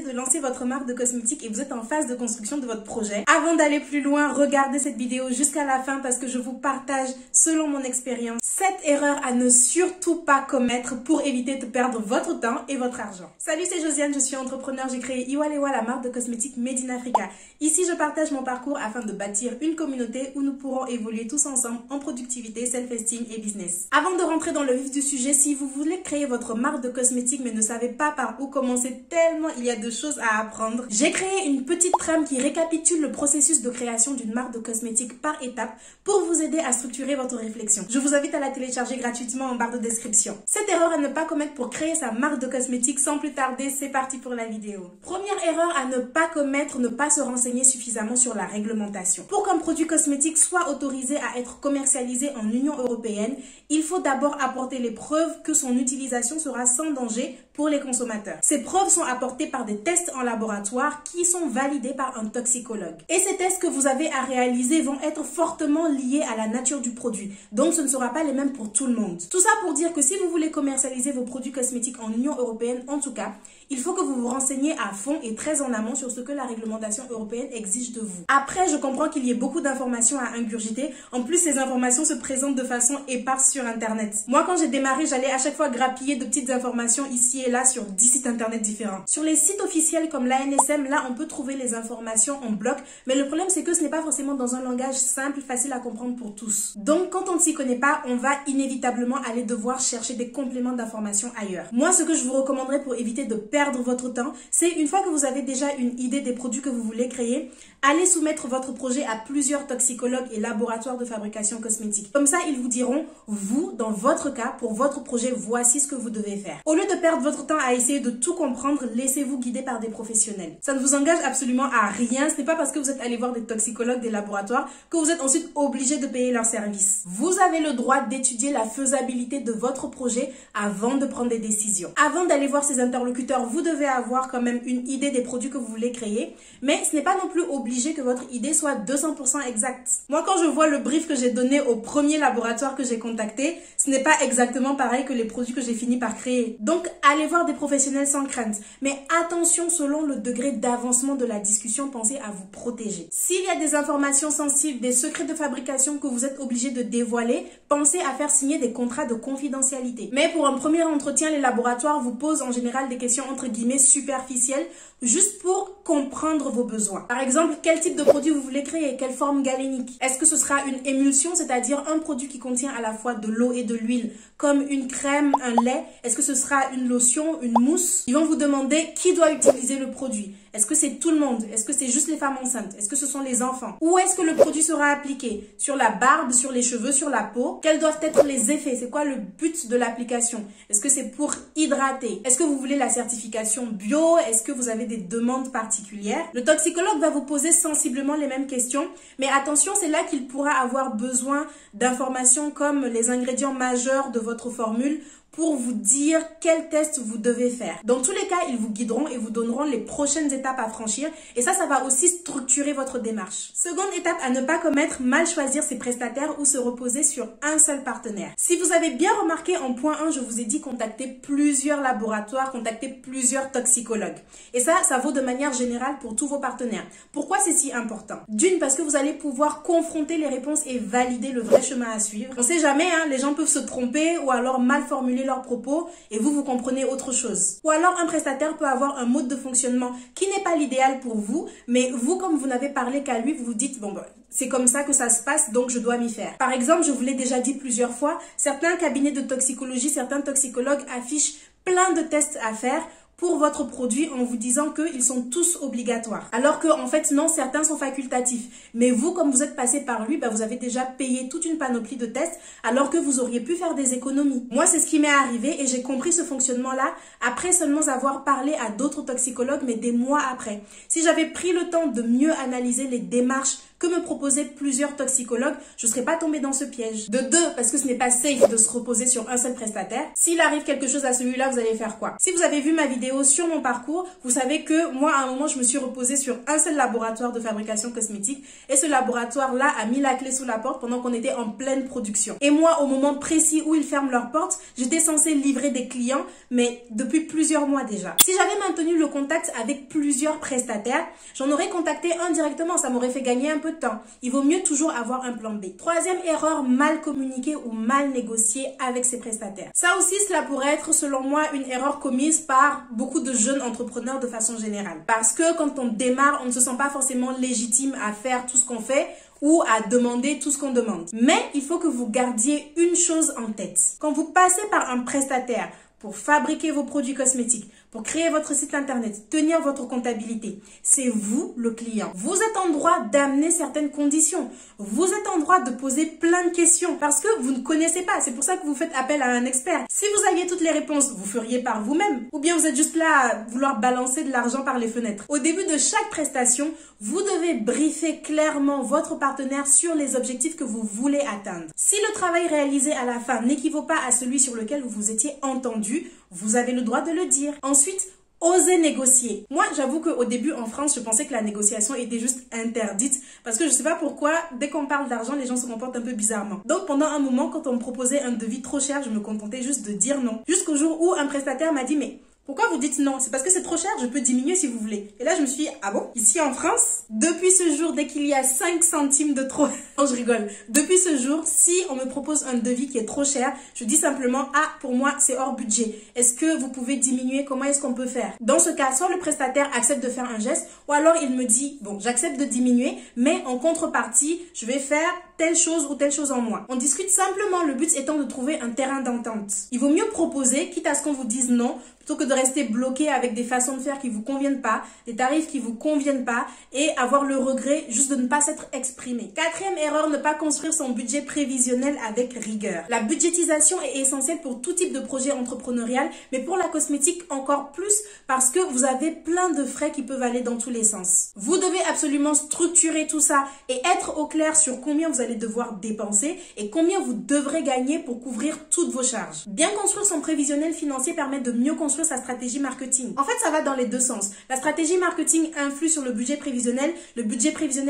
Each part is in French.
de lancer votre marque de cosmétiques et vous êtes en phase de construction de votre projet, avant d'aller plus loin, regardez cette vidéo jusqu'à la fin parce que je vous partage, selon mon expérience, 7 erreurs à ne surtout pas commettre pour éviter de perdre votre temps et votre argent. Salut, c'est Josiane, je suis entrepreneur, j'ai créé Iwalewa, la marque de cosmétiques Made in Africa. Ici, je partage mon parcours afin de bâtir une communauté où nous pourrons évoluer tous ensemble en productivité, self-esteem et business. Avant de rentrer dans le vif du sujet, si vous voulez créer votre marque de cosmétiques mais ne savez pas par où commencer tellement il y a de choses à apprendre, j'ai créé une petite trame qui récapitule le processus de création d'une marque de cosmétiques par étape pour vous aider à structurer votre réflexion. Je vous invite à la télécharger gratuitement en barre de description. Cette erreur à ne pas commettre pour créer sa marque de cosmétiques, sans plus tarder, c'est parti pour la vidéo. Première erreur à ne pas commettre, ne pas se renseigner suffisamment sur la réglementation. Pour qu'un produit cosmétique soit autorisé à être commercialisé en Union européenne, il faut d'abord apporter les preuves que son utilisation sera sans danger pour les consommateurs. Ces preuves sont apportées par des tests en laboratoire qui sont validés par un toxicologue. Et ces tests que vous avez à réaliser vont être fortement liés à la nature du produit. Donc ce ne sera pas les mêmes pour tout le monde. Tout ça pour dire que si vous voulez commercialiser vos produits cosmétiques en Union européenne, en tout cas, il faut que vous vous renseigniez à fond et très en amont sur ce que la réglementation européenne exige de vous. Après, je comprends qu'il y ait beaucoup d'informations à ingurgiter. En plus, ces informations se présentent de façon éparse sur Internet. Moi, quand j'ai démarré, j'allais à chaque fois grappiller de petites informations ici et là sur 10 sites Internet différents. Sur les sites officiels comme l'ANSM, là, on peut trouver les informations en bloc. Mais le problème, c'est que ce n'est pas forcément dans un langage simple, facile à comprendre pour tous. Donc, quand on ne s'y connaît pas, on va inévitablement aller devoir chercher des compléments d'informations ailleurs. Moi, ce que je vous recommanderais pour éviter de perdre votre temps, c'est une fois que vous avez déjà une idée des produits que vous voulez créer, allez soumettre votre projet à plusieurs toxicologues et laboratoires de fabrication cosmétique. Comme ça, ils vous diront, vous, dans votre cas, pour votre projet, voici ce que vous devez faire. Au lieu de perdre votre temps à essayer de tout comprendre, laissez-vous guider par des professionnels. Ça ne vous engage absolument à rien. Ce n'est pas parce que vous êtes allé voir des toxicologues, des laboratoires, que vous êtes ensuite obligé de payer leurs services. Vous avez le droit d'étudier la faisabilité de votre projet avant de prendre des décisions. Avant d'aller voir ces interlocuteurs, vous devez avoir quand même une idée des produits que vous voulez créer, mais ce n'est pas non plus obligé que votre idée soit 200% exacte. Moi, quand je vois le brief que j'ai donné au premier laboratoire que j'ai contacté, ce n'est pas exactement pareil que les produits que j'ai fini par créer. Donc, allez voir des professionnels sans crainte. Mais attention, selon le degré d'avancement de la discussion, pensez à vous protéger. S'il y a des informations sensibles, des secrets de fabrication que vous êtes obligé de dévoiler, pensez à faire signer des contrats de confidentialité. Mais pour un premier entretien, les laboratoires vous posent en général des questions entre guillemets superficielles, juste pour comprendre vos besoins. Par exemple, quel type de produit vous voulez créer, quelle forme galénique. Est-ce que ce sera une émulsion, c'est-à-dire un produit qui contient à la fois de l'eau et de l'huile, comme une crème, un lait? Est-ce que ce sera une lotion, une mousse? Ils vont vous demander qui doit utiliser le produit. Est-ce que c'est tout le monde? Est-ce que c'est juste les femmes enceintes? Est-ce que ce sont les enfants? Où est-ce que le produit sera appliqué? Sur la barbe, sur les cheveux, sur la peau? Quels doivent être les effets? C'est quoi le but de l'application? Est-ce que c'est pour hydrater? Est-ce que vous voulez la certification bio? Est-ce que vous avez des demandes particulières? Le toxicologue va vous poser sensiblement les mêmes questions, mais attention, c'est là qu'il pourra avoir besoin d'informations comme les ingrédients majeurs de votre formule, pour vous dire quel test vous devez faire. Dans tous les cas, ils vous guideront et vous donneront les prochaines étapes à franchir. Et ça va aussi structurer votre démarche. Seconde étape à ne pas commettre, mal choisir ses prestataires ou se reposer sur un seul partenaire. Si vous avez bien remarqué en point 1, je vous ai dit contacter plusieurs laboratoires, contacter plusieurs toxicologues. Et ça vaut de manière générale pour tous vos partenaires. Pourquoi c'est si important? D'une, parce que vous allez pouvoir confronter les réponses et valider le vrai chemin à suivre. On sait jamais, les gens peuvent se tromper ou alors mal formuler leurs propos et vous comprenez autre chose. Ou alors un prestataire peut avoir un mode de fonctionnement qui n'est pas l'idéal pour vous, mais vous, comme vous n'avez parlé qu'à lui, vous vous dites bon, c'est comme ça que ça se passe, donc je dois m'y faire. Par exemple, je vous l'ai déjà dit plusieurs fois, certains cabinets de toxicologie, certains toxicologues affichent plein de tests à faire pour votre produit en vous disant qu'ils sont tous obligatoires. Alors que en fait non, certains sont facultatifs. Mais vous, comme vous êtes passé par lui, vous avez déjà payé toute une panoplie de tests alors que vous auriez pu faire des économies. Moi, c'est ce qui m'est arrivé et j'ai compris ce fonctionnement-là après seulement avoir parlé à d'autres toxicologues, mais des mois après. Si j'avais pris le temps de mieux analyser les démarches que me proposaient plusieurs toxicologues, je ne serais pas tombée dans ce piège. De deux, parce que ce n'est pas safe de se reposer sur un seul prestataire. S'il arrive quelque chose à celui-là, vous allez faire quoi? Si vous avez vu ma vidéo sur mon parcours, vous savez que moi, à un moment, je me suis reposée sur un seul laboratoire de fabrication cosmétique et ce laboratoire-là a mis la clé sous la porte pendant qu'on était en pleine production. Et moi, au moment précis où ils ferment leurs portes, j'étais censée livrer des clients, mais depuis plusieurs mois déjà. Si j'avais maintenu le contact avec plusieurs prestataires, j'en aurais contacté un directement, ça m'aurait fait gagner un peu de temps. Il vaut mieux toujours avoir un plan B. Troisième erreur, mal communiquer ou mal négocier avec ses prestataires. Ça aussi, cela pourrait être, selon moi, une erreur commise par beaucoup de jeunes entrepreneurs de façon générale. Parce que quand on démarre, on ne se sent pas forcément légitime à faire tout ce qu'on fait ou à demander tout ce qu'on demande. Mais il faut que vous gardiez une chose en tête. Quand vous passez par un prestataire pour fabriquer vos produits cosmétiques, pour créer votre site internet, tenir votre comptabilité, c'est vous le client. Vous êtes en droit d'amener certaines conditions. Vous êtes en droit de poser plein de questions parce que vous ne connaissez pas. C'est pour ça que vous faites appel à un expert. Si vous aviez toutes les réponses, vous feriez par vous-même. Ou bien vous êtes juste là à vouloir balancer de l'argent par les fenêtres. Au début de chaque prestation, vous devez briefer clairement votre partenaire sur les objectifs que vous voulez atteindre. Si le travail réalisé à la fin n'équivaut pas à celui sur lequel vous vous étiez entendu, vous avez le droit de le dire. Ensuite, osez négocier. Moi, j'avoue qu'au début, en France, je pensais que la négociation était juste interdite parce que je sais pas pourquoi, dès qu'on parle d'argent, les gens se comportent un peu bizarrement. Donc, pendant un moment, quand on me proposait un devis trop cher, je me contentais juste de dire non. Jusqu'au jour où un prestataire m'a dit, mais pourquoi vous dites non? C'est parce que c'est trop cher, je peux diminuer si vous voulez. Et là, je me suis dit, ah bon? Ici en France, depuis ce jour, dès qu'il y a 5 centimes de trop... Non, je rigole. Depuis ce jour, si on me propose un devis qui est trop cher, je dis simplement, ah, pour moi, c'est hors budget. Est-ce que vous pouvez diminuer? Comment est-ce qu'on peut faire? Dans ce cas, soit le prestataire accepte de faire un geste, ou alors il me dit, bon, j'accepte de diminuer, mais en contrepartie, je vais faire telle chose ou telle chose en moins. On discute simplement, le but étant de trouver un terrain d'entente. Il vaut mieux proposer, quitte à ce qu'on vous dise non, plutôt que de rester bloqué avec des façons de faire qui vous conviennent pas, des tarifs qui vous conviennent pas et avoir le regret juste de ne pas s'être exprimé. Quatrième erreur, ne pas construire son budget prévisionnel avec rigueur. La budgétisation est essentielle pour tout type de projet entrepreneurial, mais pour la cosmétique encore plus parce que vous avez plein de frais qui peuvent aller dans tous les sens. Vous devez absolument structurer tout ça et être au clair sur combien vous allez devoir dépenser et combien vous devrez gagner pour couvrir toutes vos charges. Bien construire son prévisionnel financier permet de mieux construire sa stratégie marketing. En fait, ça va dans les deux sens. La stratégie marketing influe sur le budget prévisionnel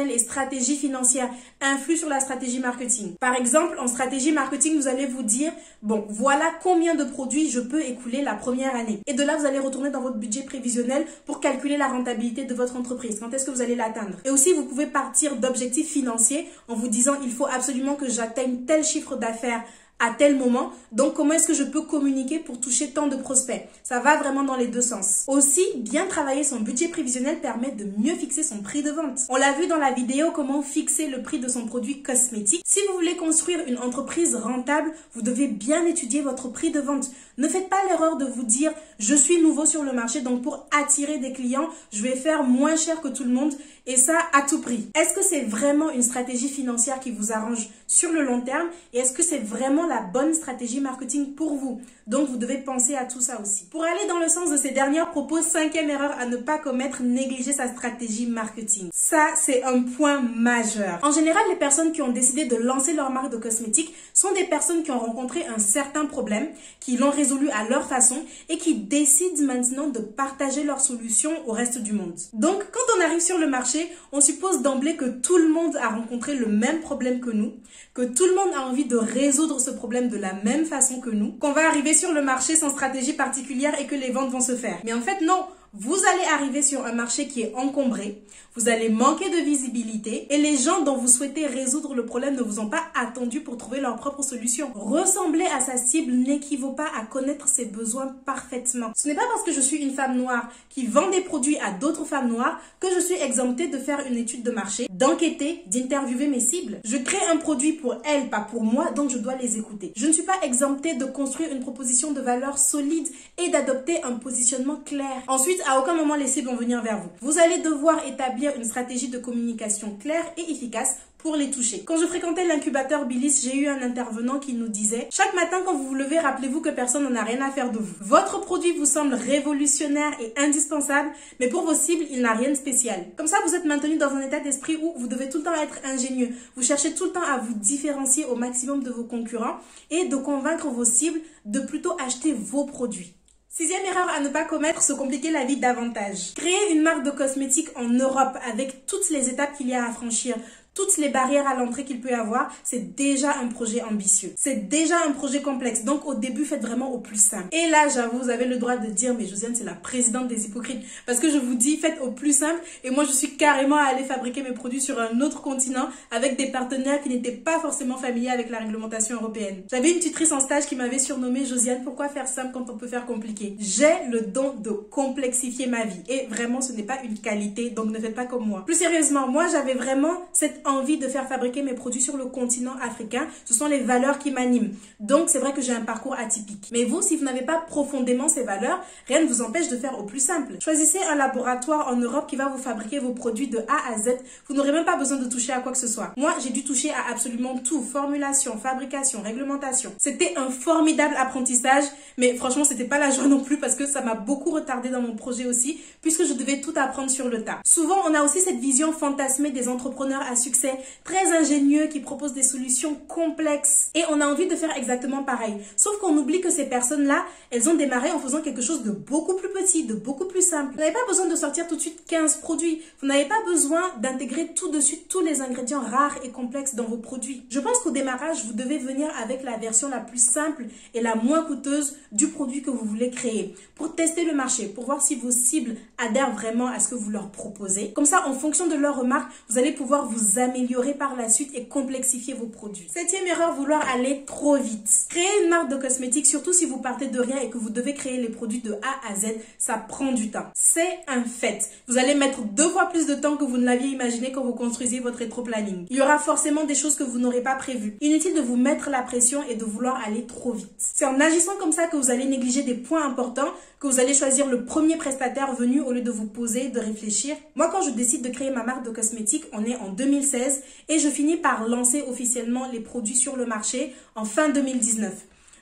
et stratégie financière influent sur la stratégie marketing. Par exemple, en stratégie marketing, vous allez vous dire, bon, voilà combien de produits je peux écouler la première année. Et de là, vous allez retourner dans votre budget prévisionnel pour calculer la rentabilité de votre entreprise. Quand est-ce que vous allez l'atteindre? Et aussi, vous pouvez partir d'objectifs financiers en vous disant, il faut absolument que j'atteigne tel chiffre d'affaires à tel moment. Donc, comment est-ce que je peux communiquer pour toucher tant de prospects? Ça va vraiment dans les deux sens. Aussi, bien travailler son budget prévisionnel permet de mieux fixer son prix de vente. On l'a vu dans la vidéo comment fixer le prix de son produit cosmétique. Si vous voulez construire une entreprise rentable, vous devez bien étudier votre prix de vente. Ne faites pas l'erreur de vous dire « je suis nouveau sur le marché, donc pour attirer des clients, je vais faire moins cher que tout le monde et ça à tout prix ». Est-ce que c'est vraiment une stratégie financière qui vous arrange sur le long terme et est-ce que c'est vraiment la bonne stratégie marketing pour vous? Donc, vous devez penser à tout ça aussi. Pour aller dans le sens de ces derniers propos, cinquième erreur à ne pas commettre, négliger sa stratégie marketing. Ça, c'est un point majeur. En général, les personnes qui ont décidé de lancer leur marque de cosmétiques sont des personnes qui ont rencontré un certain problème, qui l'ont résolu à leur façon et qui décident maintenant de partager leurs solutions au reste du monde. Donc, quand on arrive sur le marché, on suppose d'emblée que tout le monde a rencontré le même problème que nous, que tout le monde a envie de résoudre ce problème de la même façon que nous, qu'on va arriver sur le marché sans stratégie particulière et que les ventes vont se faire. Mais en fait, non. Vous allez arriver sur un marché qui est encombré, vous allez manquer de visibilité et les gens dont vous souhaitez résoudre le problème ne vous ont pas attendu pour trouver leur propre solution. Ressembler à sa cible n'équivaut pas à connaître ses besoins parfaitement. Ce n'est pas parce que je suis une femme noire qui vend des produits à d'autres femmes noires que je suis exemptée de faire une étude de marché, d'enquêter, d'interviewer mes cibles. Je crée un produit pour elles, pas pour moi, donc je dois les écouter. Je ne suis pas exemptée de construire une proposition de valeur solide et d'adopter un positionnement clair. Ensuite, à aucun moment les cibles vont venir vers vous. Vous allez devoir établir une stratégie de communication claire et efficace pour les toucher. Quand je fréquentais l'incubateur Bilis, j'ai eu un intervenant qui nous disait: chaque matin quand vous vous levez, rappelez-vous que personne n'en a rien à faire de vous. Votre produit vous semble révolutionnaire et indispensable, mais pour vos cibles, il n'a rien de spécial. Comme ça, vous êtes maintenu dans un état d'esprit où vous devez tout le temps être ingénieux. Vous cherchez tout le temps à vous différencier au maximum de vos concurrents et de convaincre vos cibles de plutôt acheter vos produits. Sixième erreur à ne pas commettre, se compliquer la vie davantage. Créer une marque de cosmétiques en Europe avec toutes les étapes qu'il y a à franchir, toutes les barrières à l'entrée qu'il peut y avoir, c'est déjà un projet ambitieux. C'est déjà un projet complexe. Donc, au début, faites vraiment au plus simple. Et là, j'avoue, vous avez le droit de dire, mais Josiane, c'est la présidente des hypocrites. Parce que je vous dis, faites au plus simple. Et moi, je suis carrément allée fabriquer mes produits sur un autre continent avec des partenaires qui n'étaient pas forcément familiers avec la réglementation européenne. J'avais une tutrice en stage qui m'avait surnommée: Josiane, pourquoi faire simple quand on peut faire compliqué? J'ai le don de complexifier ma vie. Et vraiment, ce n'est pas une qualité, donc ne faites pas comme moi. Plus sérieusement, moi, j'avais vraiment cette envie de faire fabriquer mes produits sur le continent africain. Ce sont les valeurs qui m'animent. Donc, c'est vrai que j'ai un parcours atypique. Mais vous, si vous n'avez pas profondément ces valeurs, rien ne vous empêche de faire au plus simple. Choisissez un laboratoire en Europe qui va vous fabriquer vos produits de A à Z. Vous n'aurez même pas besoin de toucher à quoi que ce soit. Moi, j'ai dû toucher à absolument tout. Formulation, fabrication, réglementation. C'était un formidable apprentissage, mais franchement, c'était pas la joie non plus parce que ça m'a beaucoup retardé dans mon projet aussi, puisque je devais tout apprendre sur le tas. Souvent, on a aussi cette vision fantasmée des entrepreneurs à succès, très ingénieux, qui proposent des solutions complexes. Et on a envie de faire exactement pareil. Sauf qu'on oublie que ces personnes-là, elles ont démarré en faisant quelque chose de beaucoup plus petit, de beaucoup plus simple. Vous n'avez pas besoin de sortir tout de suite 15 produits. Vous n'avez pas besoin d'intégrer tout de suite tous les ingrédients rares et complexes dans vos produits. Je pense qu'au démarrage, vous devez venir avec la version la plus simple et la moins coûteuse du produit que vous voulez créer pour tester le marché, pour voir si vos cibles adhèrent vraiment à ce que vous leur proposez. Comme ça, en fonction de leurs remarques, vous allez pouvoir vous améliorer par la suite et complexifier vos produits. Septième erreur, vouloir aller trop vite. Créer une marque de cosmétiques, surtout si vous partez de rien et que vous devez créer les produits de A à Z, ça prend du temps. C'est un fait. Vous allez mettre 2 fois plus de temps que vous ne l'aviez imaginé quand vous construisiez votre rétro-planning. Il y aura forcément des choses que vous n'aurez pas prévues. Inutile de vous mettre la pression et de vouloir aller trop vite. C'est en agissant comme ça que vous allez négliger des points importants, que vous allez choisir le premier prestataire venu au lieu de vous poser, de réfléchir. Moi, quand je décide de créer ma marque de cosmétiques, on est en 2016 et je finis par lancer officiellement les produits sur le marché en fin 2019.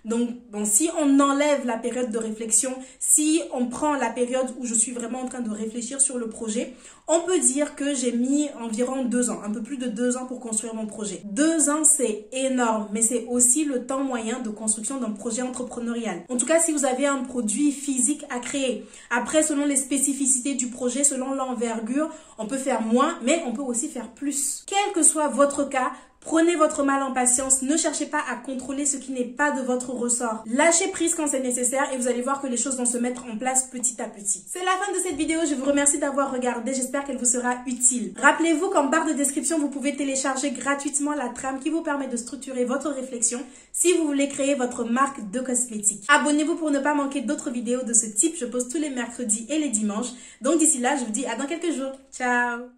Donc, bon, si on enlève la période de réflexion, si on prend la période où je suis vraiment en train de réfléchir sur le projet, on peut dire que j'ai mis environ 2 ans, un peu plus de 2 ans pour construire mon projet. 2 ans, c'est énorme, mais c'est aussi le temps moyen de construction d'un projet entrepreneurial. En tout cas, si vous avez un produit physique à créer. Après, selon les spécificités du projet, selon l'envergure, on peut faire moins, mais on peut aussi faire plus. Quel que soit votre cas, prenez votre mal en patience, ne cherchez pas à contrôler ce qui n'est pas de votre ressort. Lâchez prise quand c'est nécessaire et vous allez voir que les choses vont se mettre en place petit à petit. C'est la fin de cette vidéo, je vous remercie d'avoir regardé, j'espère qu'elle vous sera utile. Rappelez-vous qu'en barre de description, vous pouvez télécharger gratuitement la trame qui vous permet de structurer votre réflexion si vous voulez créer votre marque de cosmétiques. Abonnez-vous pour ne pas manquer d'autres vidéos de ce type, je poste tous les mercredis et les dimanches. Donc d'ici là, je vous dis à dans quelques jours. Ciao!